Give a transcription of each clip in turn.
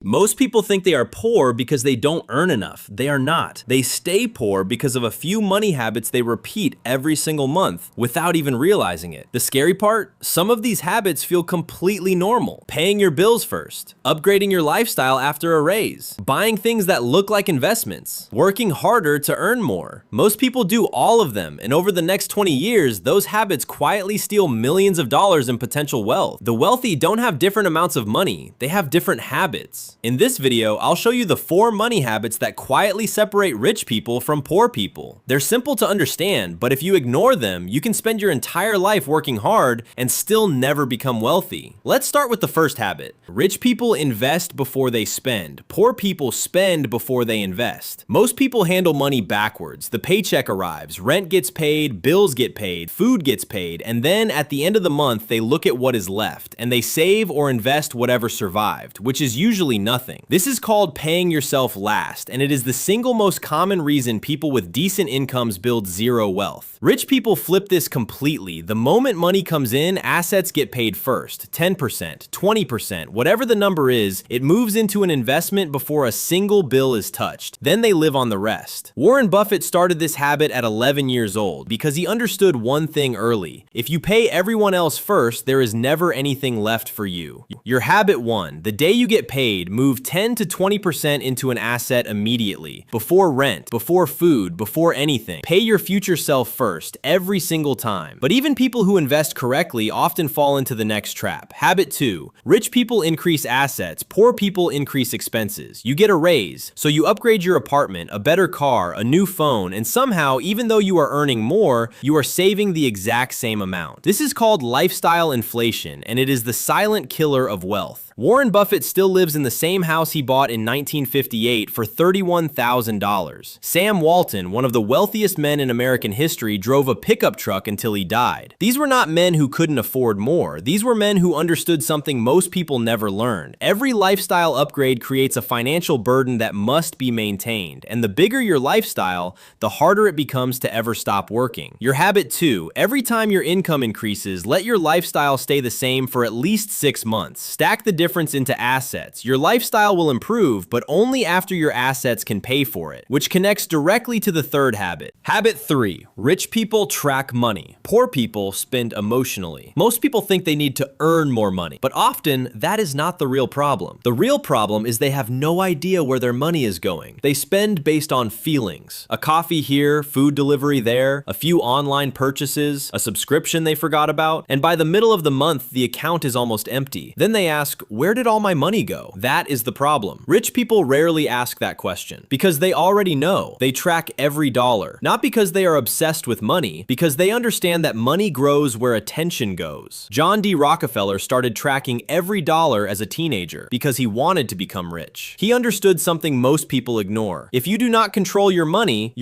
Most people think they are poor because they don't earn enough. They are not. They stay poor because of a few money habits they repeat every single month without even realizing it. The scary part? Some of these habits feel completely normal. Paying your bills first, upgrading your lifestyle after a raise, buying things that look like investments, working harder to earn more. Most people do all of them, and over the next 20 years, those habits quietly steal millions of dollars in potential wealth. The wealthy don't have different amounts of money, they have different habits. In this video, I'll show you the 4 money habits that quietly separate rich people from poor people. They're simple to understand, but if you ignore them, you can spend your entire life working hard and still never become wealthy. Let's start with the first habit. Rich people invest before they spend. Poor people spend before they invest. Most people handle money backwards. The paycheck arrives, rent gets paid, bills get paid, food gets paid, and then at the end of the month, they look at what is left, and they save or invest whatever survived, which is usually nothing. This is called paying yourself last, and it is the single most common reason people with decent incomes build zero wealth. Rich people flip this completely. The moment money comes in, assets get paid first. 10%, 20%, whatever the number is, it moves into an investment before a single bill is touched. Then they live on the rest. Warren Buffett started this habit at 11 years old because he understood one thing early. If you pay everyone else first, there is never anything left for you. Your habit 1, the day you get paid, move 10 to 20% into an asset immediately. Before rent, before food, before anything. Pay your future self first, every single time. But even people who invest correctly often fall into the next trap. Habit 2, rich people increase assets, poor people increase expenses. You get a raise, so you upgrade your apartment, a better car, a new phone, and somehow, even though you are earning more, you are saving the exact same amount. This is called lifestyle inflation, and it is the silent killer of wealth. Warren Buffett still lives in the same house he bought in 1958 for $31,000. Sam Walton, one of the wealthiest men in American history, drove a pickup truck until he died. These were not men who couldn't afford more. These were men who understood something most people never learned. Every lifestyle upgrade creates a financial burden that must be maintained, and the bigger your lifestyle, the harder it becomes to ever stop working. Your habit 2, every time your income increases, let your lifestyle stay the same for at least 6 months. Stack the difference into assets. Your lifestyle will improve, but only after your assets can pay for it, which connects directly to the third habit. Habit 3, rich people track money. Poor people spend emotionally. Most people think they need to earn more money, but often that is not the real problem. The real problem is they have no idea where their money is going. They spend based on feelings. A coffee here, food delivery there, a few online purchases, a subscription they forgot about, and by the middle of the month, the account is almost empty. Then they ask, where did all my money go? That is the problem. Rich people rarely ask that question because they already know. They track every dollar, not because they are obsessed with money, because they understand that money grows where attention goes. John D. Rockefeller started tracking every dollar as a teenager because he wanted to become rich. He understood something most people ignore. If you do not control your money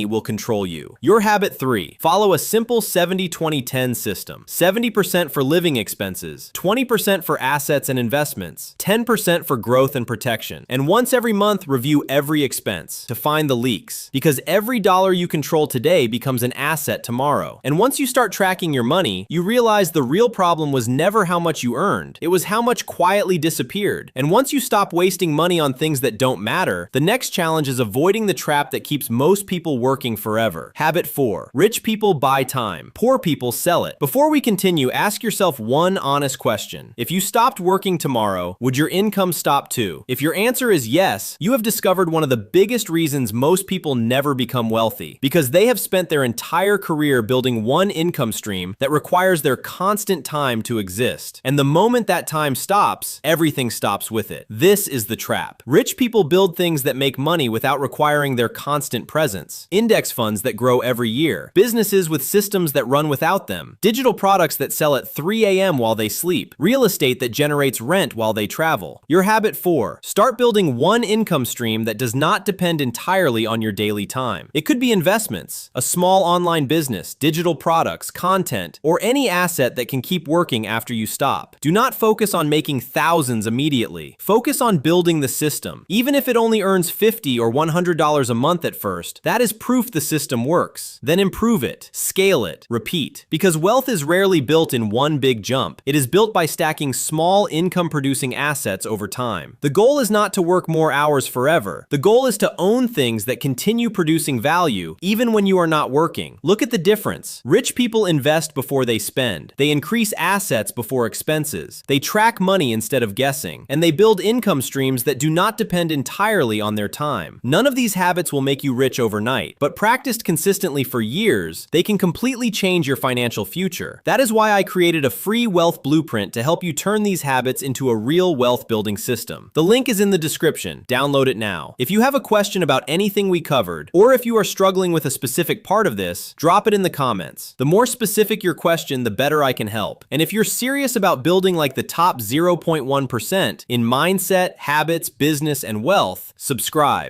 will control you. Your habit 3, follow a simple 70-20-10 system. 70% for living expenses, 20% for assets and investments, 10% for growth and protection, and once every month review every expense to find the leaks, because every dollar you control today becomes an asset tomorrow. And once you start tracking your money, you realize the real problem was never how much you earned, it was how much quietly disappeared. And once you stop wasting money on things that don't matter, the next challenge is avoiding the trap that keeps most people working forever. Habit 4, rich people buy time, poor people sell it. Before we continue, ask yourself one honest question. If you stopped working tomorrow, would your income stop too? If your answer is yes, you have discovered one of the biggest reasons most people never become wealthy, because they have spent their entire career building one income stream that requires their constant time to exist. And the moment that time stops, everything stops with it. This is the trap. Rich people build things that make money without requiring their constant presence. Index funds that grow every year, businesses with systems that run without them, digital products that sell at 3 a.m. while they sleep, real estate that generates rent while they travel. Your habit 4, start building one income stream that does not depend entirely on your daily time. It could be investments, a small online business, digital products, content, or any asset that can keep working after you stop. Do not focus on making thousands immediately. Focus on building the system. Even if it only earns $50 or $100 a month at first, that is proof the system works. Then improve it, scale it, repeat. Because wealth is rarely built in one big jump. It is built by stacking small income-producing assets over time. time. The goal is not to work more hours forever. The goal is to own things that continue producing value even when you are not working. Look at the difference. Rich people invest before they spend. They increase assets before expenses. They track money instead of guessing. And they build income streams that do not depend entirely on their time. None of these habits will make you rich overnight, but practiced consistently for years, they can completely change your financial future. That is why I created a free wealth blueprint to help you turn these habits into a real wealth building system. The link is in the description. Download it now. If you have a question about anything we covered, or if you are struggling with a specific part of this, drop it in the comments. The more specific your question, the better I can help. And if you're serious about building like the top 0.1% in mindset, habits, business, and wealth, subscribe.